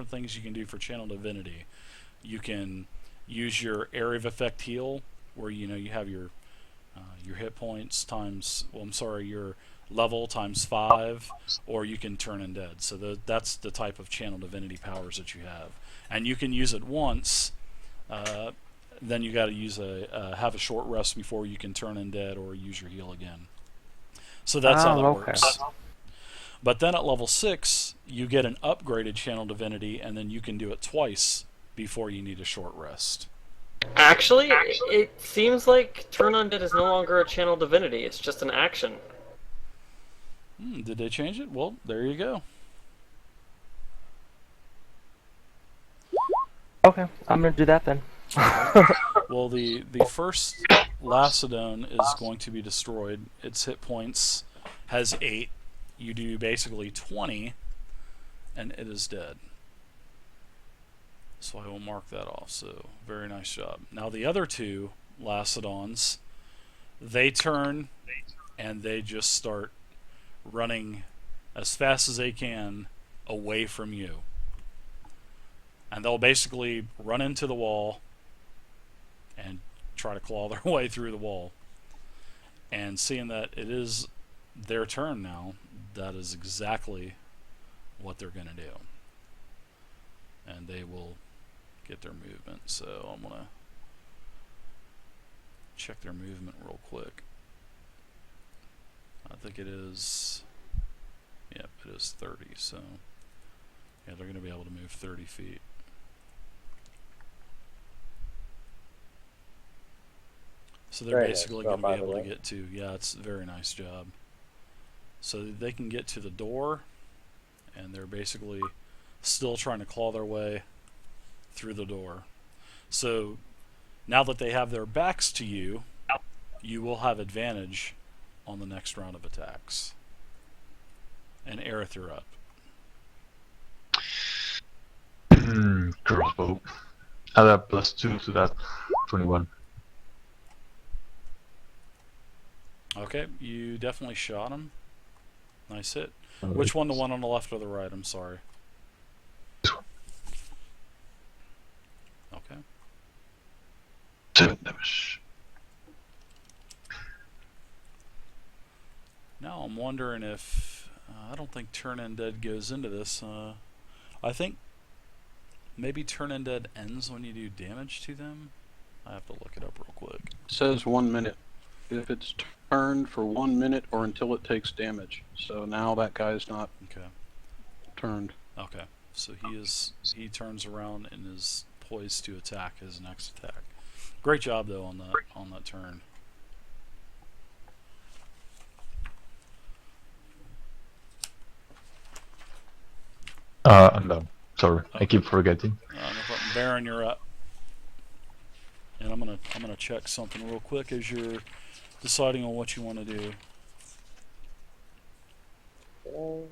different things you can do for Channel Divinity. You can use your area of effect heal, where you have your hit points times. Well, I'm sorry, your level times 5, or you can turn undead. So that's the type of Channel Divinity powers that you have, and you can use it once. Then you got to use have a short rest before you can turn undead or use your heal again. So that's how Oh, that okay. works. But then at level 6, you get an upgraded Channel Divinity, and then you can do it twice before you need a short rest. Actually, it seems like Turn Undead is no longer a channel divinity. It's just an action. Did they change it? Well, there you go. Okay, I'm gonna do that then. Well, the first Lacedon is going to be destroyed. Its hit points has 8. You do basically 20, and it is dead. So I will mark that off. So very nice job. Now the other two Lacedons, they turn and they just start running as fast as they can away from you. And they'll basically run into the wall and try to claw their way through the wall. And seeing that it is their turn now, that is exactly what they're going to do. And they will get their movement. So I'm going to check their movement real quick. I think it is, yep, it is 30. So yeah, they're going to be able to move 30 feet. So they're Very basically nice going job, to be by the able to way. get to, yeah, it's a very nice job. So they can get to the door, and they're basically still trying to claw their way through the door. So now that they have their backs to you, you will have advantage on the next round of attacks. And Aerith, you're up. Crossbow. Add a +2 to that. 21. Okay, you definitely shot him. Nice hit. Alright. Which one? The one on the left or the right? I'm sorry. This one. Okay. 7 damage. Now I'm wondering if I don't think Turn Undead goes into this. I think maybe Turn Undead ends when you do damage to them. I have to look it up real quick. It says 1 minute. If it's turned for 1 minute or until it takes damage. So now that guy's not Okay. turned. Okay. So he turns around and is poised to attack his next attack. Great job though on that turn. I'm done. Sorry, I keep forgetting. No problem. Baron, you're up. And I'm gonna check something real quick as you're deciding on what you want to do. Okay.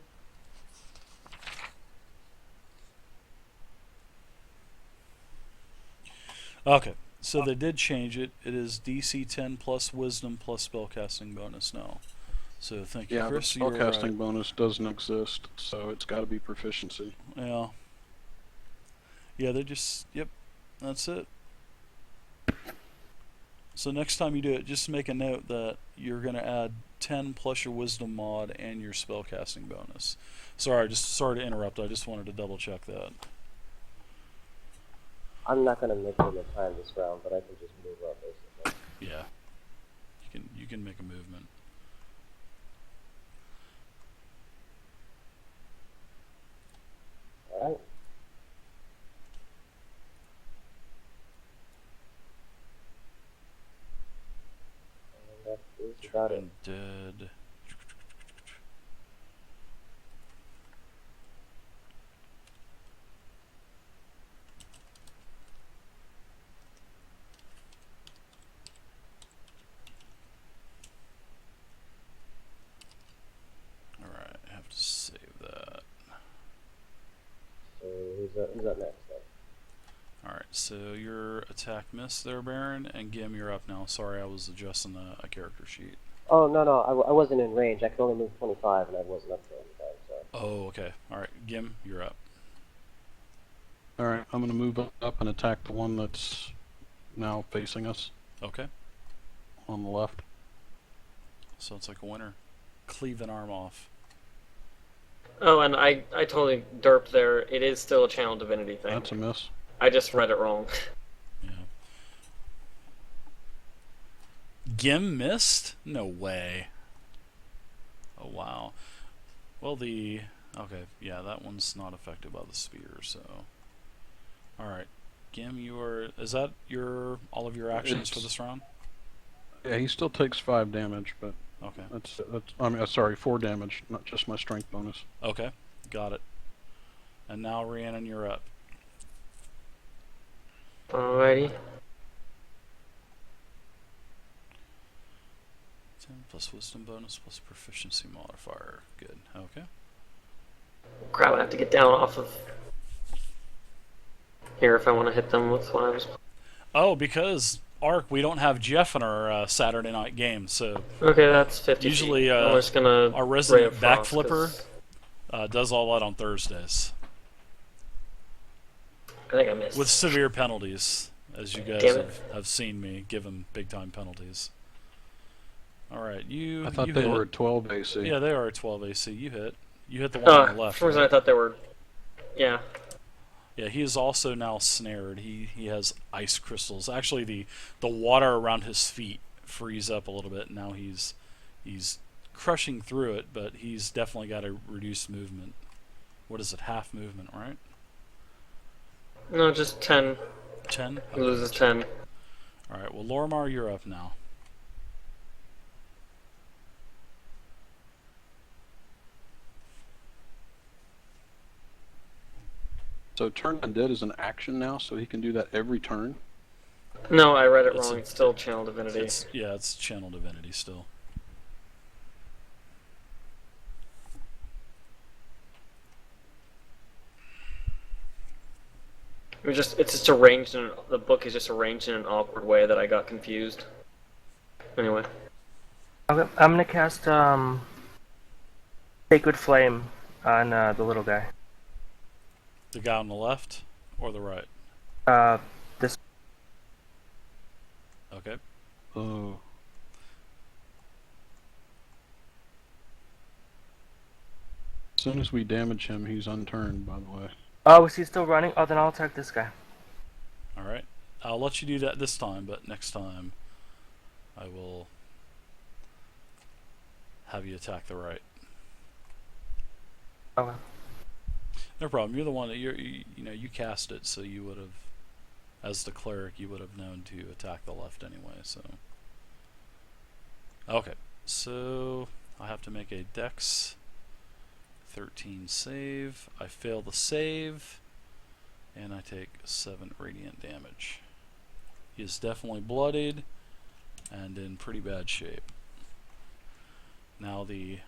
Okay, so they did change it. It is DC 10 plus Wisdom plus spellcasting bonus now. So thank you, Yeah, the Chris. You were spellcasting right. bonus doesn't exist, so it's got to be proficiency. Yeah. Yeah, they just, yep, that's it. So next time you do it, just make a note that you're going to add 10 plus your Wisdom mod and your spellcasting bonus. Sorry to interrupt. I just wanted to double check that. I'm not gonna make it in time this round, but I can just move up basically. Yeah. You can make a movement. Alright. And that is about it. Dead. Alright, I have to save that. So who's up next then? Alright, so your attack missed there, Baron, and Gim, you're up now. Sorry, I was adjusting a character sheet. Oh, no, I wasn't in range. I could only move 25 and I wasn't up to any time, so. Oh, okay. Alright, Gim, you're up. I'm gonna move up and attack the one that's now facing us Okay. on the left. So it's like a winner. Cleave an arm off. Oh, and I totally derped there. It is still a channel divinity thing. That's a miss. I just read it wrong. Yeah. Gim missed? No way. Oh wow. Well okay, yeah, that one's not affected by the spear, so alright. Gim, is that all of your actions for this round? Yeah, he still takes 5 damage, but Okay. that's I mean, sorry, 4 damage, not just my strength bonus. Okay. Got it. And now Rhiannon, you're up. Alrighty. 10 plus wisdom bonus plus proficiency modifier. Good. Okay. Crap, I have to get down off of here if I want to hit them with what I was. Oh, because Ark, we don't have Jeff in our Saturday night game, so Okay, that's 50 usually feet. I'm just gonna our Ray resident of Frost, backflipper 'cause does all that on Thursdays I think I missed. with severe penalties, as you guys Damn it. have seen me give him big time penalties. All right, I thought you they hit. were at 12 AC. Yeah, they are at 12 AC. You hit the one on the For left. some reason I right? thought they were. Yeah. Yeah, he is also now snared. He has ice crystals. Actually, the water around his feet freeze up a little bit. Now he's crushing through it, but he's definitely got a reduced movement. What is it? Half movement, right? No, just 10. 10. He loses 10. All right. Well, Lormar, you're up now. So turn undead is an action now, so he can do that every turn. No, I read it It's wrong. a- It's still channel divinity. It's channel divinity still. It's just arranged in the book is just arranged in an awkward way that I got confused. Anyway, Okay, I'm gonna cast Sacred Flame on the little guy. The guy on the left or the right? This Okay. Oh. As soon as we damage him, he's unturned, by the way. Oh, is he still running? Oh, then I'll attack this guy. All right. I'll let you do that this time, but next time I will have you attack the right. Okay. No problem. You're the one that you cast it, so you would have, as the cleric, you would have known to attack the left anyway. So okay. So I have to make a Dex 13 save. I fail the save, and I take 7 radiant damage. He is definitely bloodied and in pretty bad shape. Now the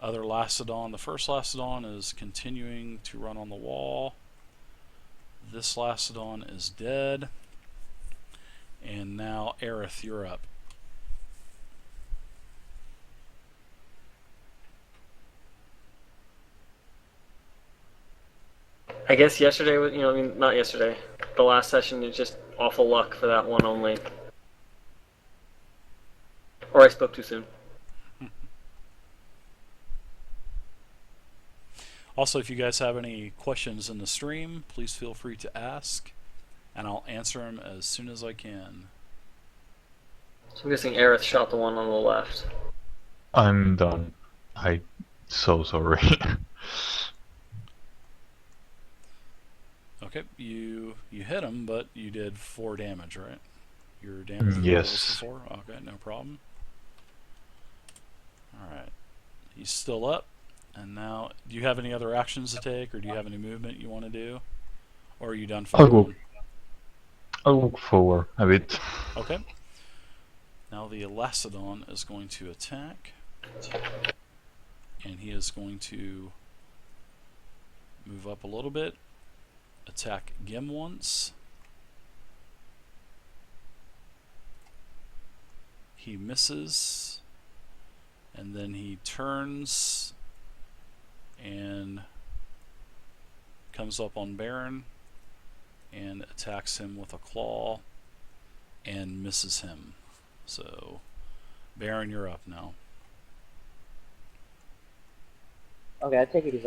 other Lacedon, the first Lacedon, is continuing to run on the wall. This Lacedon is dead. And now Aerith, you're up. I guess yesterday was, I mean, not yesterday. The last session is just awful luck for that one only. Or I spoke too soon. Also, if you guys have any questions in the stream, please feel free to ask, and I'll answer them as soon as I can. So I'm guessing Aerith shot the one on the left. I'm done. I so sorry. Okay, you hit him, but you did 4 damage, right? Your damage roll Yes. was 4? Okay, no problem. Alright. He's still up. And now, do you have any other actions to take, or do you have any movement you want to do? Or are you done for I'll the go. round? I'll walk forward a bit. Okay. Now the Lacedon is going to attack. And he is going to move up a little bit. Attack Gim once. He misses. And then he turns and comes up on Baron and attacks him with a claw and misses him. So, Baron, you're up now. Okay, I take it he's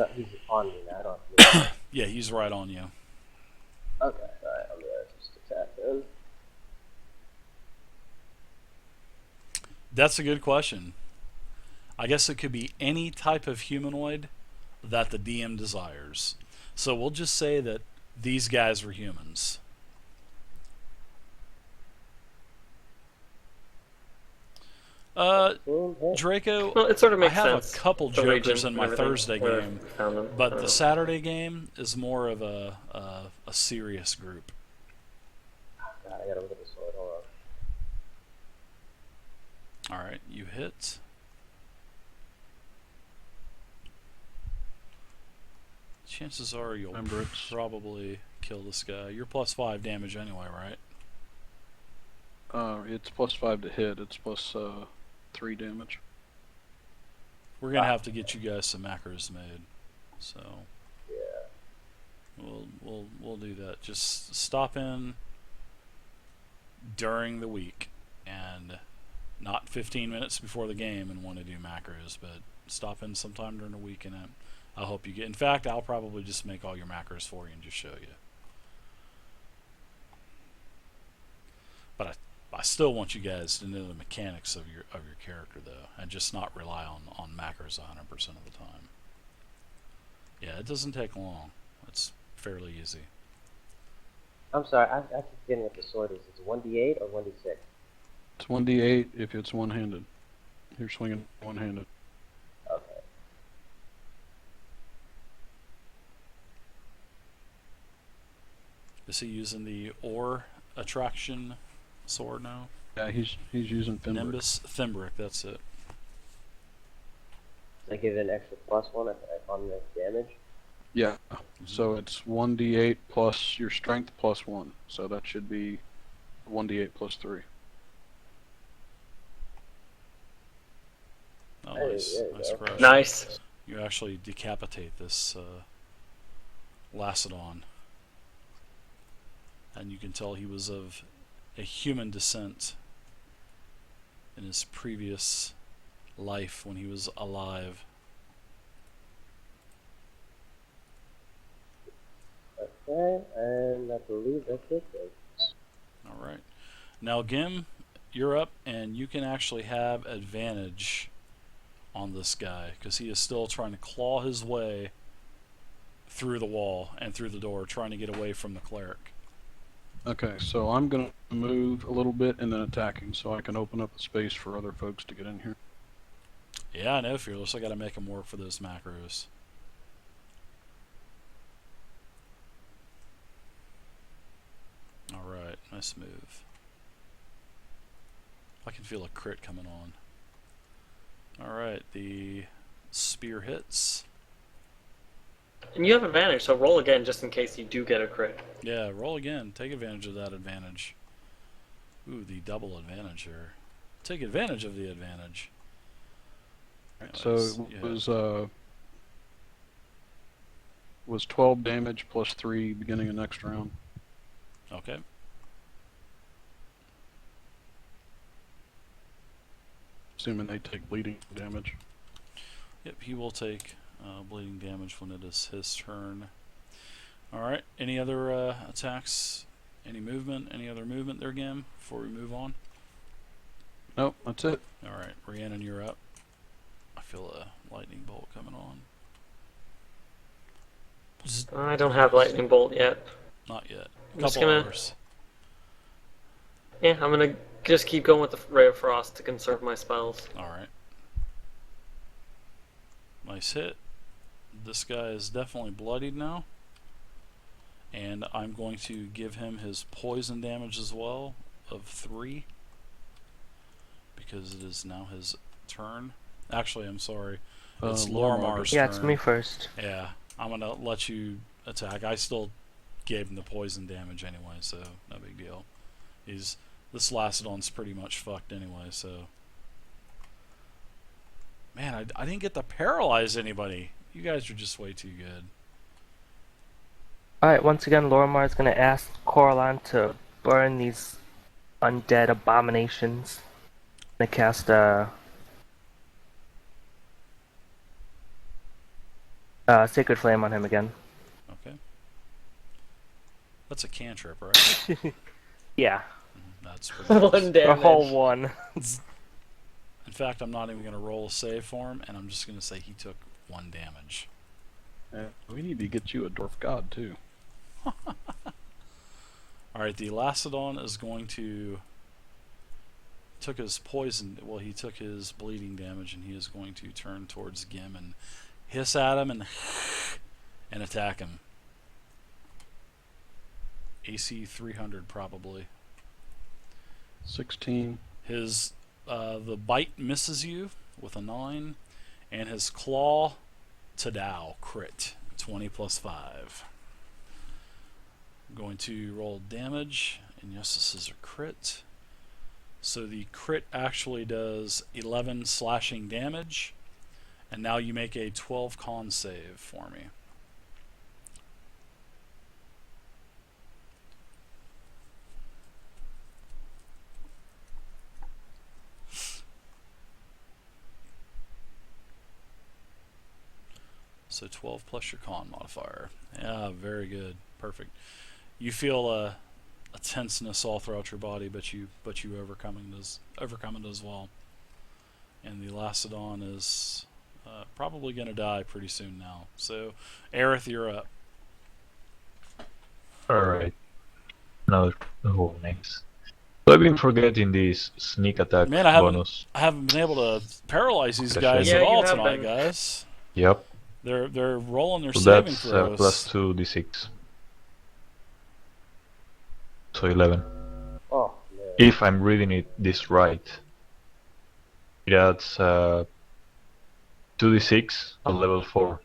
on me now. I don't have to move. Yeah, he's right on you. Okay, alright, I'm gonna just attack him. That's a good question. I guess it could be any type of humanoid that the DM desires. So we'll just say that these guys were humans. Boom, hit. Draco, Well, it sort of I makes have sense. a couple The region jokers in and my everything, Thursday where I game, found them. but the Saturday game is more of a serious group. God, I gotta look at the sword. Hold on. All right, you hit. Chances are you'll Remember, it's probably kill this guy. You're +5 damage anyway, right? it's +5 to hit. It's plus 3 damage. We're gonna have to get you guys some macros made, so Yeah. we'll do that. Just stop in during the week, and not 15 minutes before the game and want to do macros, but stop in sometime during the week, and I'll help you get. In fact, I'll probably just make all your macros for you and just show you. But I still want you guys to know the mechanics of your character, though, and just not rely on macros 100% of the time. Yeah, it doesn't take long. It's fairly easy. I'm sorry, I keep forgetting what the sword is. It's 1d8 or 1d6? It's 1d8 if it's one-handed. You're swinging one-handed. Okay. Is he using the ore attraction sword now? Yeah, he's using Finbrick. Nimbus Thimbrick, that's it. I give it an extra +1 on the damage. Yeah. So it's 1d8 plus your strength plus 1. So that should be 1d8 plus 3. Oh, Hey, nice. there you Nice go. crush. Nice. You actually decapitate this Lacedon. And you can tell he was of a human descent in his previous life when he was alive. Okay, and I believe that's it then. Alright. Now, Gim, you're up, and you can actually have advantage on this guy, because he is still trying to claw his way through the wall and through the door, trying to get away from the cleric. Okay, so I'm gonna move a little bit and then attacking, so I can open up a space for other folks to get in here. Yeah, I know, Fearless. I gotta make him work for those macros. Alright, nice move. I can feel a crit coming on. Alright, the spear hits. And you have advantage, so roll again just in case you do get a crit. Yeah, roll again. Take advantage of that advantage. Ooh, the double advantage here. Take advantage of the advantage. So Anyways, it was 12 damage plus 3 beginning of next round. Okay. Assuming they take bleeding damage. Yep, he will take bleeding damage when it is his turn. Alright, any other attacks? Any movement? Any other movement there, Gim, before we move on? Nope, that's it. Alright, Rhiannon, you're up. I feel a lightning bolt coming on. I don't have lightning bolt yet. Not yet. I'm just Couple gonna- hours. Yeah, I'm gonna just keep going with the Ray of Frost to conserve my spells. Alright. Nice hit. This guy is definitely bloodied now. And I'm going to give him his poison damage as well of 3. Because it is now his turn. Actually, I'm sorry. It's Lormar's Yeah, it's turn. me first. Yeah, I'm gonna let you attack. I still gave him the poison damage anyway, so no big deal. This Lacedon's pretty much fucked anyway, so. Man, I didn't get to paralyze anybody. You guys are just way too good. Alright, once again, Lorimar is gonna ask Coraline to burn these undead abominations. Gonna cast Sacred Flame on him again. Okay. That's a cantrip, right? Yeah, That's pretty nice. One the damage. whole one. In fact, I'm not even going to roll a save for him, and I'm just going to say he took 1 damage. We need to get you a dwarf god too. Alright, the Elacidon is going to... Took his poison... Well, he took his bleeding damage, and he is going to turn towards Gim and hiss at him and attack him. AC 300, probably. 16. His... the bite misses you with a 9, and his claw... Tadao crit 20 plus 5. I'm going to roll damage, and yes, this is a crit. So the crit actually does 11 slashing damage, and now you make a 12 con save for me. So 12 plus your con modifier. Yeah, very good. Perfect. You feel a tenseness all throughout your body, but you overcome it as well. And the Elacidon is probably going to die pretty soon now. So, Aerith, you're up. Alright. Now, oh, next. So I've been forgetting this sneak attack Man, I haven't- bonus. I haven't been able to paralyze these Okay, guys yeah, at you all have tonight, been. guys. Yep. They're rolling their So saving that's throws. plus 2d6. So 11. Oh, man. If I'm reading this right, it adds 2d6 at level 4,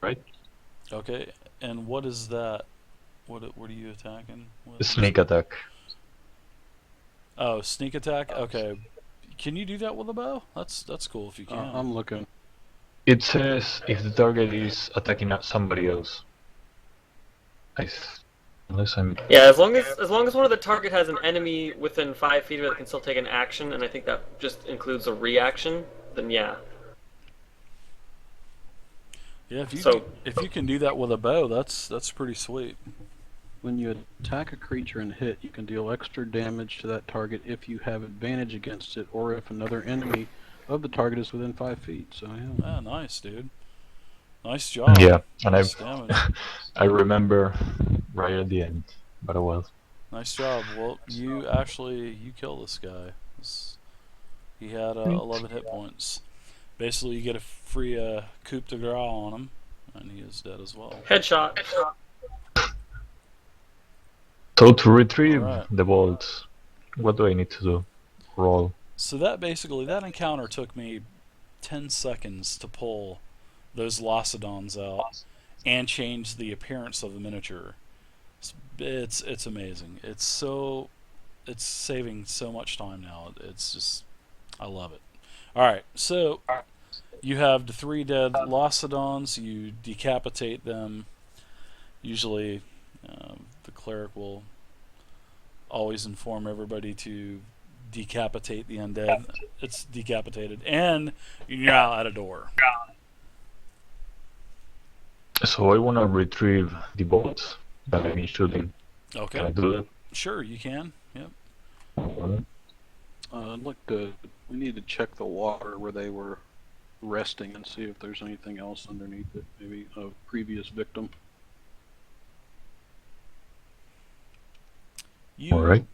right? Okay, and what is that? What are you attacking? The sneak attack. Oh, sneak attack. Okay, can you do that with a bow? That's cool if you can. I'm looking. It says if the target is attacking somebody else. Unless I'm... Yeah, as long as one of the target has an enemy within 5 feet of it that can still take an action, and I think that just includes a reaction, then yeah. Yeah, So- if you can do that with a bow, that's pretty sweet. When you attack a creature and hit, you can deal extra damage to that target if you have advantage against it, or if another enemy of the target is within 5 feet. So yeah. Ah, nice, dude. Nice job. Yeah, and Nice damage. I remember right at the end, but oh well. Nice job. Well, you kill this guy. He had 11 hit points. Basically, you get a free coup de grace on him, and he is dead as well. Headshot. So to retrieve Alright. the bolts, what do I need to do? Roll. So that encounter took me 10 seconds to pull those Locidons out and change the appearance of the miniature. It's amazing. It's saving so much time now. It's just, I love it. All right, so you have the 3 dead Locidons. You decapitate them. Usually, the cleric will always inform everybody to decapitate the undead. It's decapitated, and you're out a door. So I want to retrieve the bolts that I've been shooting. Can I Okay, do that? sure, you can. Yep. I'd like to. We need to check the water where they were resting and see if there's anything else underneath it. Maybe a previous victim. You All right.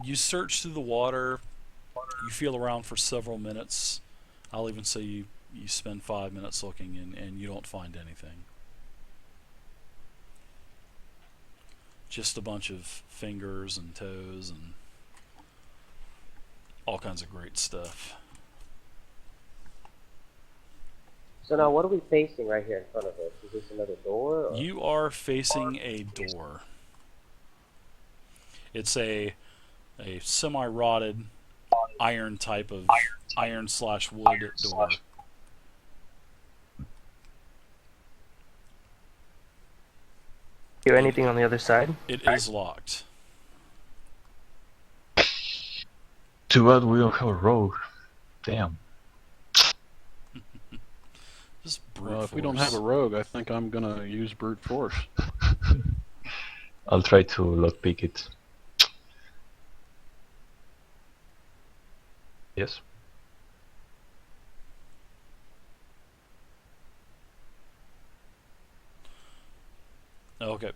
you search through the water. You feel around for several minutes. I'll even say you spend 5 minutes looking, and you don't find anything. Just a bunch of fingers and toes and all kinds of great stuff. So now, what are we facing right here in front of us? Is this another door? Or? You are facing a door. It's a semi-rotted iron type of iron/wood door. Hear anything on the other side? It is locked. Too bad we don't have a rogue. Damn. Just brute Well, if force. we don't have a rogue, I think I'm gonna use brute force. I'll try to lockpick it. Yes. Okay.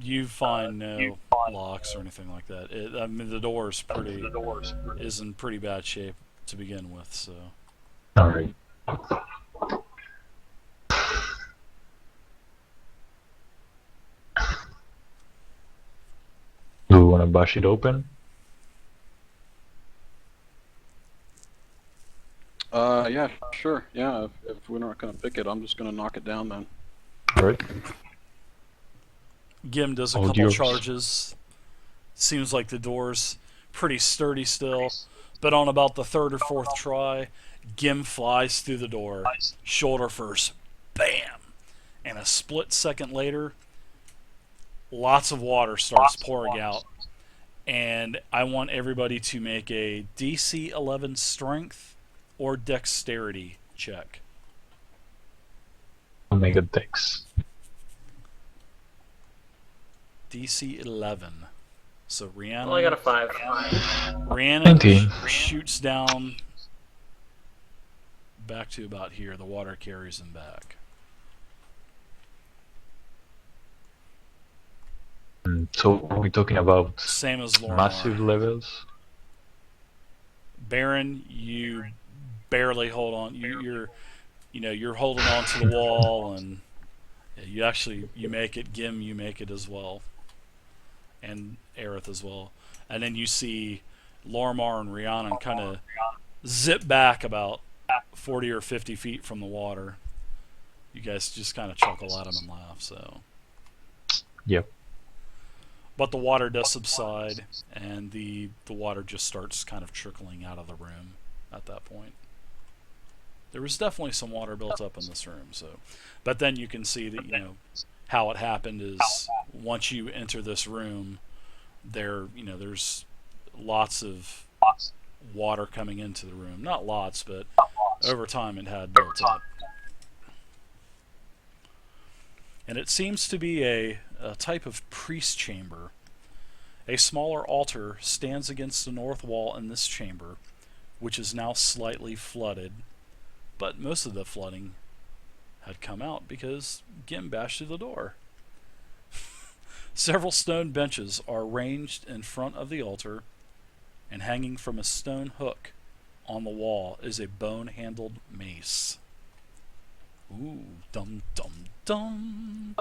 You find no locks or anything like that. I mean, the door is in pretty bad shape to begin with. So Alright. Do we want to bash it open? Yeah, sure. Yeah, if we're not gonna pick it, I'm just gonna knock it down then. Alright. Gim does a All couple yours. charges. Seems like the door's pretty sturdy still, but on about the third or fourth try, Gim flies through the door, shoulder first, bam, and a split second later, lots of water starts pouring out, and I want everybody to make a DC 11 strength or dexterity check. I'll make a dex. DC 11. So Rhiannon, Well, I got a 5. Rhiannon 19. shoots down back to about here. The water carries him back. So are we talking about Same as Lormar. massive levels? Baron, you barely hold on. You're holding on to the wall, and you make it. Gim, you make it as well, and Aerith as well. And then you see Lormar and Rhiannon kind of zip back about 40 or 50 feet from the water. You guys just kind of chuckle at them and laugh. So. Yep. But the water does subside, and the water just starts kind of trickling out of the room at that point. There was definitely some water built up in this room, so. But then you can see that, how it happened is once you enter this room, there's lots of water coming into the room. Not lots, but over time it had built up. And it seems to be a type of priest chamber. A smaller altar stands against the north wall in this chamber, which is now slightly flooded, but most of the flooding had come out because Gim bashed through the door. Several stone benches are ranged in front of the altar, and hanging from a stone hook on the wall is a bone-handled mace. Ooh, dum dum dum.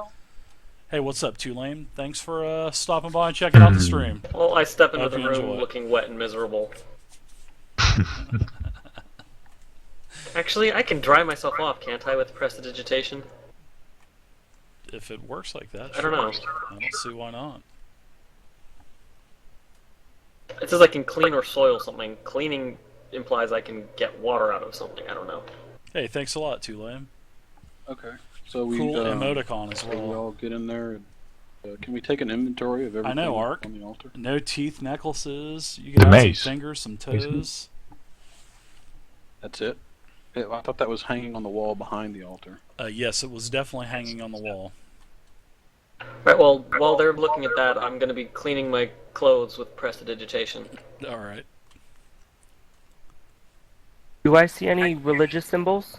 Hey, what's up, Tulane? Thanks for stopping by and checking out the stream. Well, I step into Hope the you enjoy room it. looking wet and miserable. Actually, I can dry myself off, can't I, with prestidigitation? If it works like that, I don't know. sure. I don't see why not. It says I can clean or soil something. Cleaning implies I can get water out of something. I don't know. Hey, thanks a lot, Tulane. Okay. So we Cool emoticon as so we well. all get in there. Can we take an inventory of everything know, Ark. on the altar? No teeth necklaces. You The can have mace. some fingers, some Mace. toes. That's it. I thought that was hanging on the wall behind the altar. Yes, it was definitely hanging on the wall. Right, well, while they're looking at that, I'm going to be cleaning my clothes with prestidigitation. All right. Do I see any religious symbols?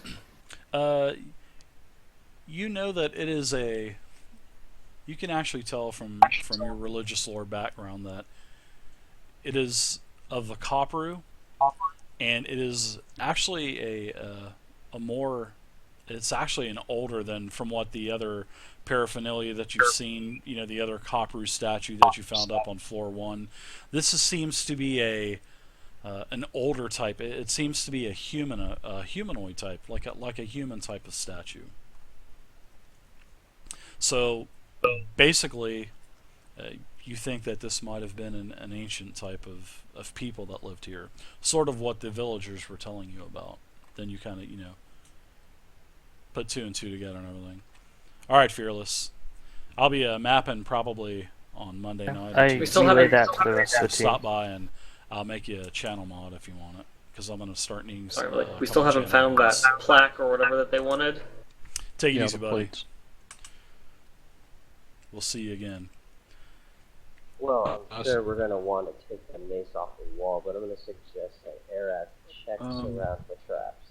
You know that it is a. You can actually tell from your religious lore background that it is of the Kopru, and it is actually a more. It's actually an older than from what the other paraphernalia that you've seen. The other Kopru statue that you found up on floor 1. Seems to be an older type. It seems to be a humanoid type, like a human type of statue. So, basically, you think that this might have been an ancient type of people that lived here, sort of what the villagers were telling you about. Then you kind of put 2 and 2 together and everything. All right, Fearless. I'll be mapping probably on Monday night. I We still relay haven't- that to the rest So of the team. stop by and I'll make you a channel mod if you want it, because I'm gonna start needing. Sorry, some, we still couple haven't found that channel mods. plaque or whatever that they wanted. Take it Yeah, easy, the buddy. plates. We'll see you again. Well, I'm Us. sure we're gonna want to take the mace off the wall, but I'm gonna suggest that Arad checks around for traps.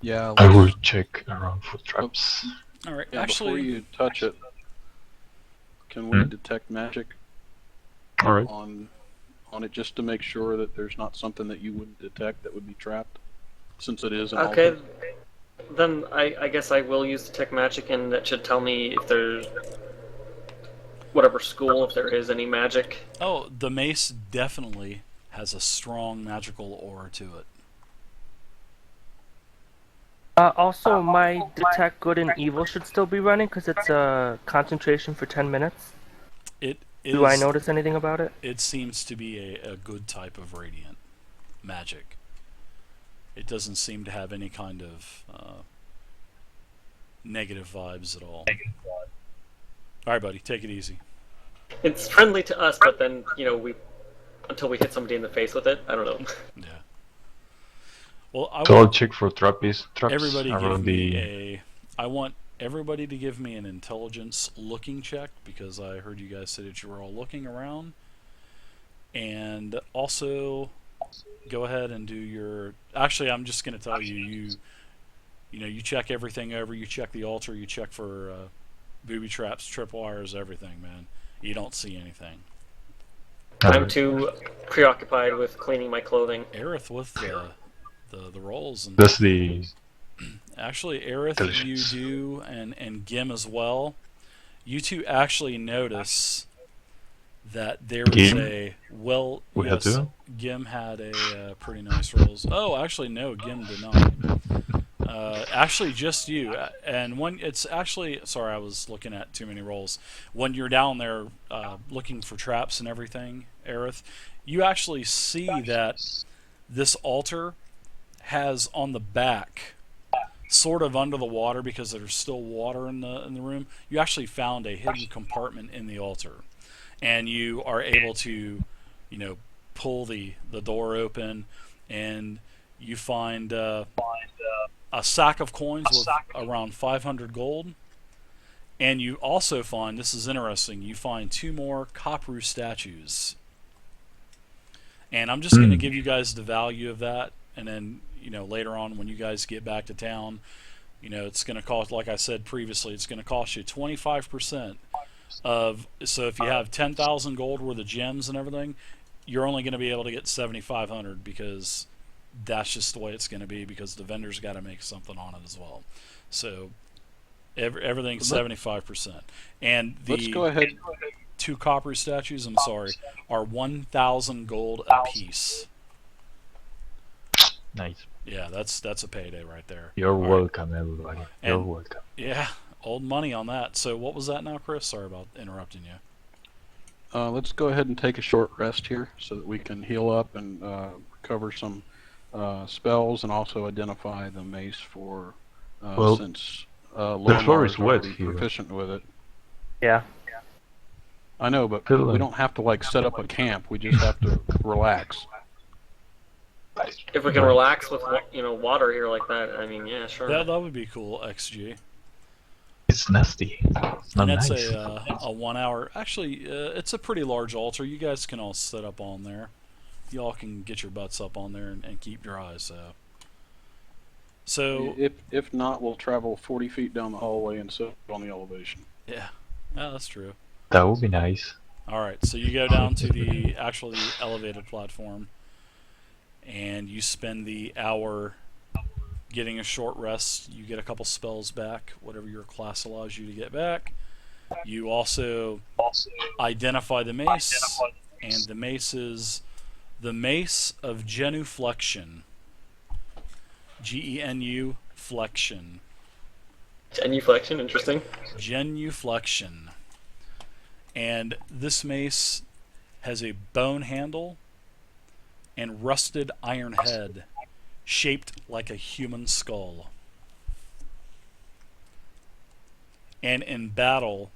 Yeah. I will check around for traps. All right. Yeah, before Actually, you touch it, can we Hmm? detect magic Alright. on it just to make sure that there's not something that you would detect that would be trapped, since it is an Okay, altar? then I guess I will use Detect Magic, and that should tell me if there's whatever school, if there is any magic. oh, the mace definitely has a strong magical aura to it. Also, my detect good and evil should still be running because it's a concentration for 10 minutes. It Do I is- notice anything about it? It seems to be a good type of radiant magic. It doesn't seem to have any kind of negative vibes at all. Alright, buddy, take it easy. It's friendly to us, but then until we hit somebody in the face with it, I don't know. Yeah. Well, I So I'll want check for traps everybody give around me the. I want everybody to give me an intelligence looking check, because I heard you guys say that you were all looking around. And also, go ahead and do your. Actually, I'm just going to tell you, you check everything over. You check the altar. You check for booby traps, tripwires, everything, man. You don't see anything. I'm too preoccupied with cleaning my clothing. Aerith with the rolls, and That's the. actually Aerith, you Delicious. do, and Gim as well. You two actually notice that there was Gim? a well. We had yes, to? Gim had a pretty nice rolls. Oh, actually no, Gim did not. Actually, just you. And when it's actually, sorry, I was looking at too many rolls. When you're down there looking for traps and everything, Aerith, you actually see that this altar has on the back, sort of under the water because there's still water in the room. You actually found a hidden compartment in the altar, and you are able to, pull the door open, and you find a sack of coins with around 500 gold. And you also find, this is interesting, you find 2 more Kopru statues. And I'm just going to give you guys the value of that, and then, later on when you guys get back to town, it's going to cost, like I said previously, it's going to cost you 25% of, so if you have 10,000 gold worth of gems and everything, you're only going to be able to get 7,500, because that's just the way it's going to be, because the vendor's got to make something on it as well. So everything's 75%. And Let's the go ahead. 2 copper statues, I'm sorry, are 1,000 gold apiece. Nice. Yeah, that's a payday right there. You're All right. welcome, everybody. You're And- welcome. Yeah, old money on that. So what was that now, Chris? Sorry about interrupting you. Let's go ahead and take a short rest here so that we can heal up and recover some spells, and also identify the mace for Well, since the floor Lormar is wet already here. proficient with it. Yeah. I know, but Fill we in. don't have to set up a camp. We just have to relax. If we can relax with water here like that, I mean, yeah, sure. That would be cool, XG. It's nasty. It's not And it's nice. a 1 hour. Actually, it's a pretty large altar. You guys can all sit up on there. Y'all can get your butts up on there and keep dry. So If not, we'll travel 40 feet down the hallway and sit on the elevation. yeah, that's true. That would be nice. All right, so you go down to the elevated platform, and you spend the hour getting a short rest. You get a couple spells back, whatever your class allows you to get back. You also identify the mace, and the mace is the Mace of Genuflection. Genu flexion. Genuflection, interesting. Genuflection. And this mace has a bone handle and rusted iron head shaped like a human skull. and in battle